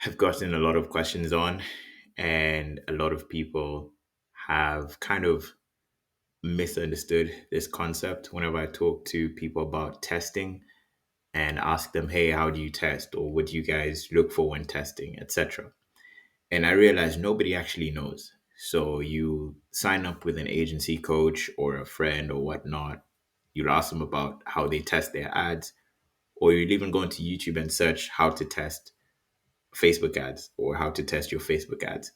have gotten a lot of questions on, and a lot of people have kind of misunderstood this concept whenever I talk to people about testing and ask them, hey, how do you test? Or what do you guys look for when testing, etc. And I realized nobody actually knows. So you sign up with an agency coach or a friend or whatnot. You'll ask them about how they test their ads, or you'll even go into YouTube and search how to test Facebook ads or how to test your Facebook ads.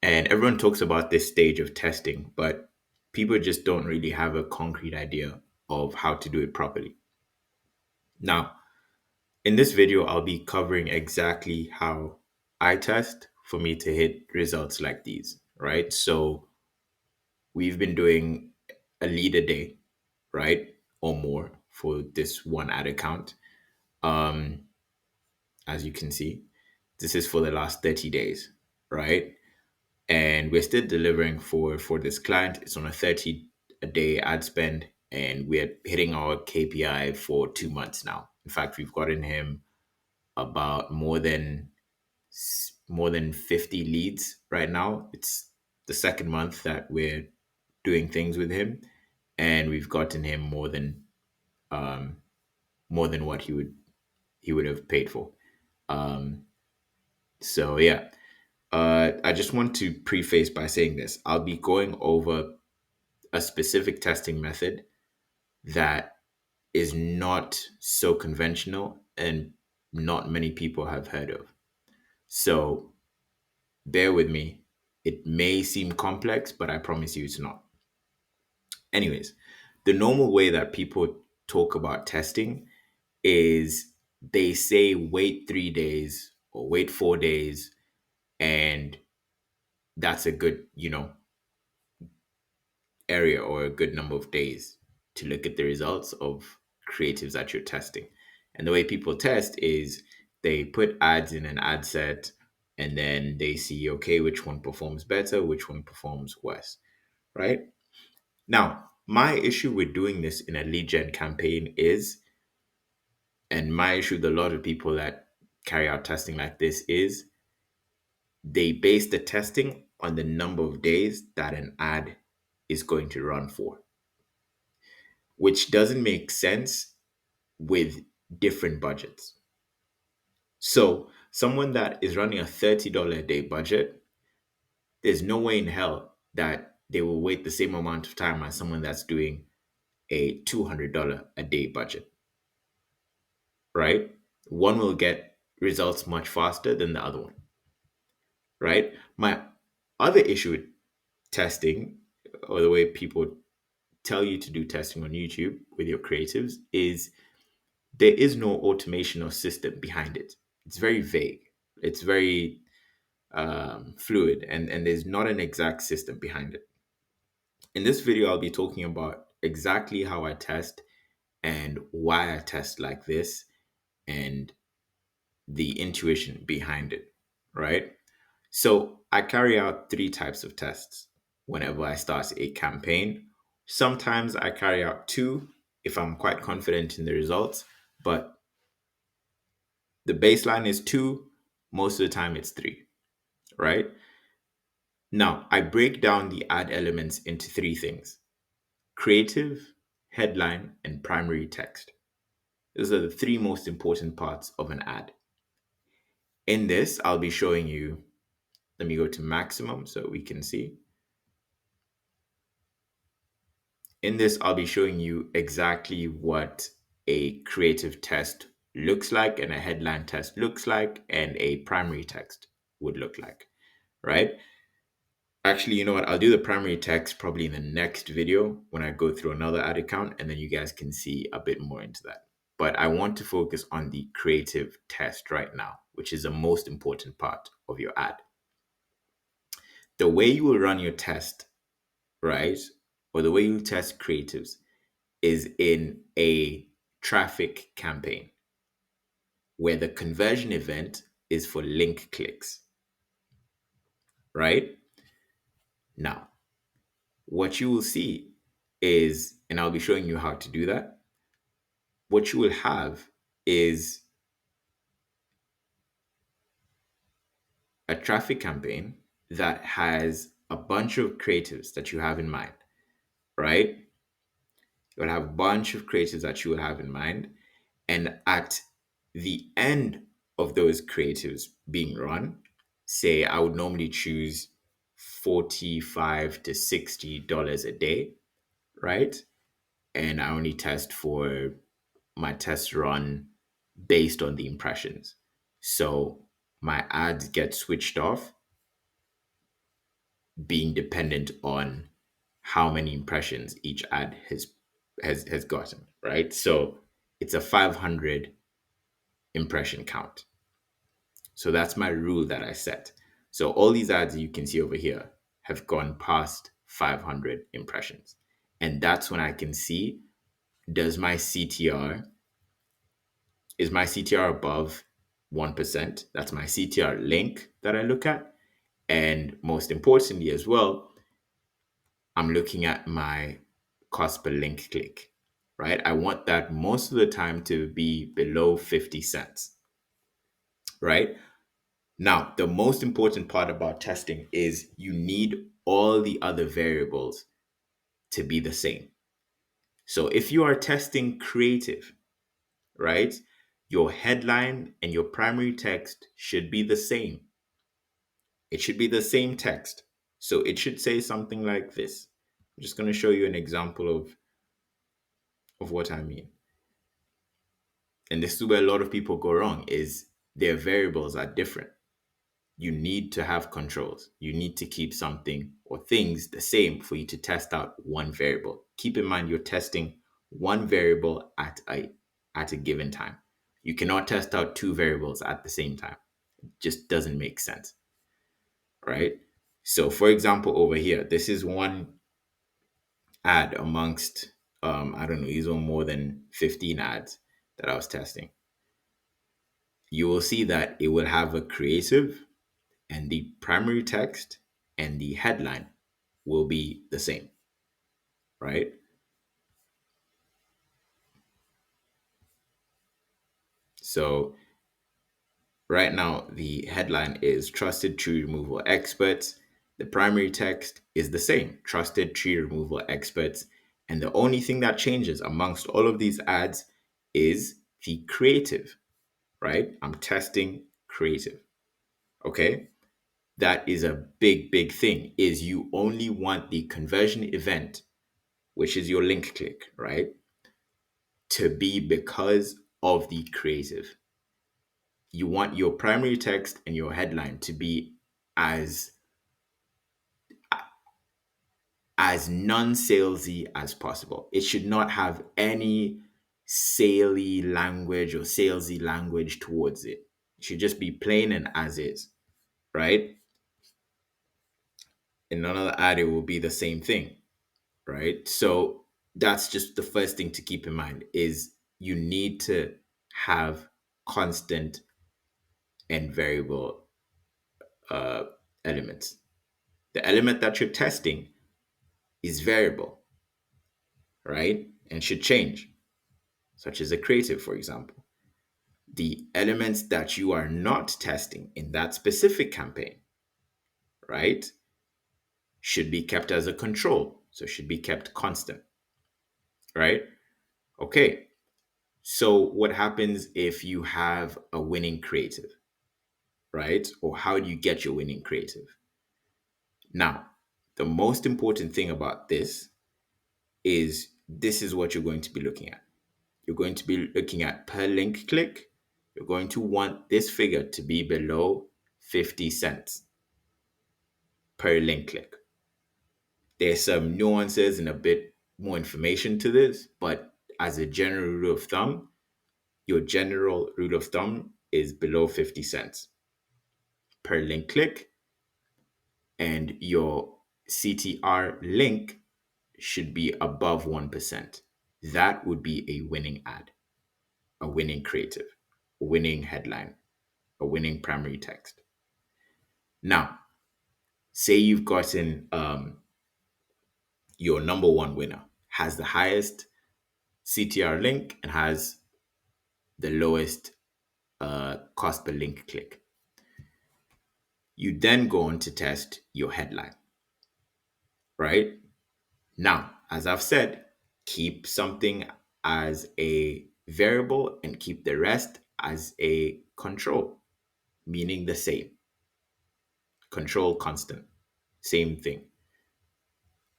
And everyone talks about this stage of testing, but people just don't really have a concrete idea of how to do it properly. Now, in this video, I'll be covering exactly how I test for me to hit results like these, right? So we've been doing a lead a day, right? Or more for this one ad account. Um, as you can see, this is for the last 30 days, right? And we're still delivering for this client. It's on a 30 a day ad spend, and we're hitting our KPI for 2 months now. In fact, we've gotten him about more than 50 leads right now. It's the second month that we're doing things with him, and we've gotten him um, more than what he would have paid for. Um, so yeah, I just want to preface by saying this. I'll be going over a specific testing method that is not so conventional and not many people have heard of. So bear with me. It may seem complex, but I promise you it's not. Anyways, the normal way that people talk about testing is they say wait 3 days or wait 4 days, and that's a good, area or a good number of days to look at the results of creatives that you're testing. And the way people test is they put ads in an ad set, and then they see, okay, which one performs better, which one performs worse, right? Now, my issue with doing this in a lead gen campaign is, and my issue with a lot of people that carry out testing like this is, they base the testing on the number of days that an ad is going to run for, which doesn't make sense with different budgets. So, someone that is running a $30 a day budget, there's no way in hell that they will wait the same amount of time as someone that's doing a $200 a day budget, right? One will get results much faster than the other one, right? My other issue with testing, or the way people tell you to do testing on YouTube with your creatives, is there is no automation or system behind it. It's very vague. It's very fluid, and there's not an exact system behind it. In this video, I'll be talking about exactly how I test and why I test like this and the intuition behind it, right? So I carry out three types of tests whenever I start a campaign. Sometimes I carry out two if I'm quite confident in the results, but the baseline is two. Most of the time, it's three, right? Now, I break down the ad elements into three things: creative, headline, and primary text. Those are the three most important parts of an ad. In this, I'll be showing you, let me go to maximum so we can see. In this, I'll be showing you exactly what a creative test looks like, and a headline test looks like, and a primary text would look like, right? Actually, you know what? I'll do the primary text probably in the next video when I go through another ad account, and then you guys can see a bit more into that. But I want to focus on the creative test right now, which is the most important part of your ad. The way you will run your test, right? Or the way you test creatives is in a traffic campaign where the conversion event is for link clicks, right? Now, what you will see is, and I'll be showing you how to do that, what you will have is a traffic campaign that has a bunch of creatives that you have in mind, right? You'll have a bunch of creatives that you will have in mind. And at the end of those creatives being run, say I would normally choose 45 to $60 a day, right? And I only test for my test run based on the impressions. So my ads get switched off being dependent on how many impressions each ad has gotten, right? So it's a 500 impression count. So that's my rule that I set. So all these ads you can see over here have gone past 500 impressions. And that's when I can see, does my CTR is my CTR above 1%? That's my CTR link that I look at. And most importantly as well, I'm looking at my cost per link click, right? I want that most of the time to be below 50 cents, right? Now, the most important part about testing is you need all the other variables to be the same. So if you are testing creative, right, your headline and your primary text should be the same. It should be the same text. So it should say something like this. I'm just going to show you an example of what I mean. And this is where a lot of people go wrong is their variables are different. You need to have controls. You need to keep something or things the same for you to test out one variable. Keep in mind you're testing one variable at a given time. You cannot test out two variables at the same time. It just doesn't make sense, right? So for example, over here, this is one ad amongst I don't know, these were more than 15 ads that I was testing. You will see that it will have a creative and the primary text and the headline will be the same, right? So right now, the headline is Trusted Tree Removal Experts. The primary text is the same, Trusted Tree Removal Experts. And the only thing that changes amongst all of these ads is the creative, right? I'm testing creative, okay? That is a big, big thing, is you only want the conversion event, which is your link click, right, to be because of the creative. You want your primary text and your headline to be as non-salesy as possible. It should not have any saley language or salesy language towards it. It should just be plain and as is, right? In another ad, it will be the same thing, right? So that's just the first thing to keep in mind is you need to have constant and variable uh, elements. The element that you're testing is variable, right? And should change, such as a creative, for example. The elements that you are not testing in that specific campaign, right, should be kept as a control. So should be kept constant, right? Okay. So what happens if you have a winning creative, right? Or how do you get your winning creative? Now, the most important thing about this is what you're going to be looking at. You're going to be looking at per link click. You're going to want this figure to be below 50 cents per link click. There's some nuances and a bit more information to this, but as a general rule of thumb, your general rule of thumb is below 50 cents per link click, and your CTR link should be above 1%. That would be a winning ad, a winning creative, a winning headline, a winning primary text. Now, say you've gotten your number one winner, has the highest CTR link and has the lowest cost per link click. You then go on to test your headline, right? Now, as I've said, keep something as a variable and keep the rest as a control, meaning the same. Control constant, same thing.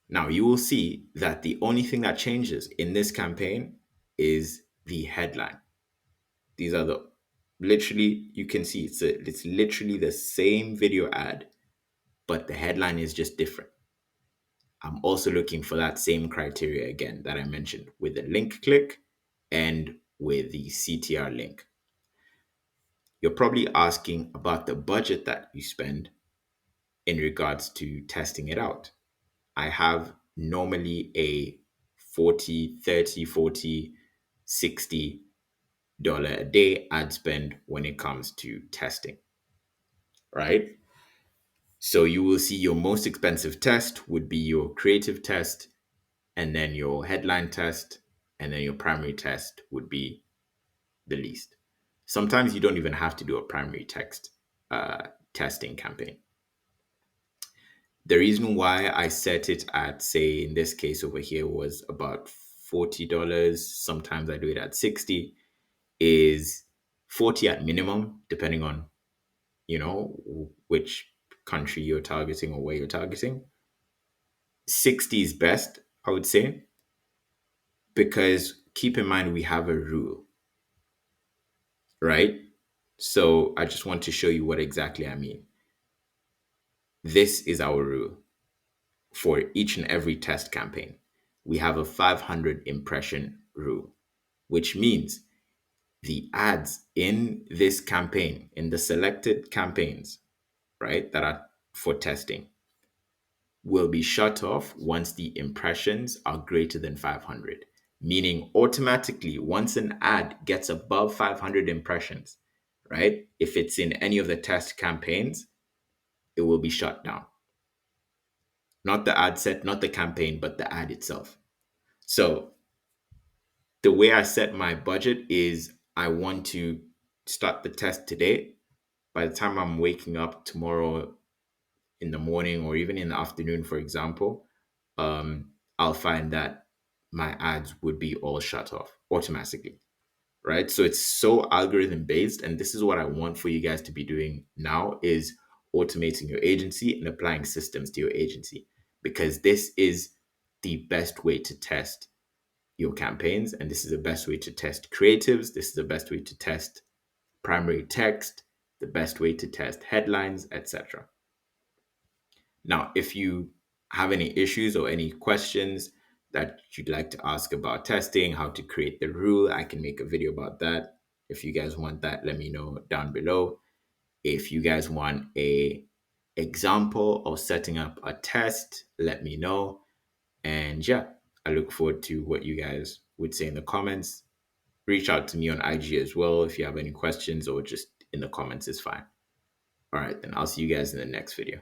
Now, you will see that the only thing that changes in this campaign is the headline. These are the literally, you can see it's literally the same video ad, but the headline is just different. I'm also looking for that same criteria again that I mentioned with the link click and with the CTR link. You're probably asking about the budget that you spend in regards to testing it out. I have normally a 40, 30, 40, 60 a day ad spend when it comes to testing, right? So you will see your most expensive test would be your creative test, and then your headline test, and then your primary test would be the least. Sometimes you don't even have to do a primary text testing campaign. The reason why I set it at, say, in this case over here was about $40. Sometimes I do it at 60, is 40 at minimum, depending on, which country you're targeting or where you're targeting. 60 is best, I would say, because keep in mind we have a rule, right? So I just want to show you what exactly I mean. This is our rule for each and every test campaign. We have a 500 impression rule, which means the ads in this campaign, in the selected campaigns, right, that are for testing, will be shut off once the impressions are greater than 500. Meaning, automatically, once an ad gets above 500 impressions, right, if it's in any of the test campaigns, it will be shut down. Not the ad set, not the campaign, but the ad itself. So the way I set my budget is I want to start the test today. By the time I'm waking up tomorrow in the morning or even in the afternoon, for example, I'll find that my ads would be all shut off automatically, right? So it's so algorithm based, and this is what I want for you guys to be doing now is automating your agency and applying systems to your agency, because this is the best way to test your campaigns, and this is the best way to test creatives. This is the best way to test primary text, the best way to test headlines, etc. Now, if you have any issues or any questions that you'd like to ask about testing, how to create the rule, I can make a video about that. If you guys want that, let me know down below. If you guys want a example of setting up a test, let me know. And yeah, I look forward to what you guys would say in the comments. Reach out to me on IG as well if you have any questions, or just in the comments is fine. All right, then I'll see you guys in the next video.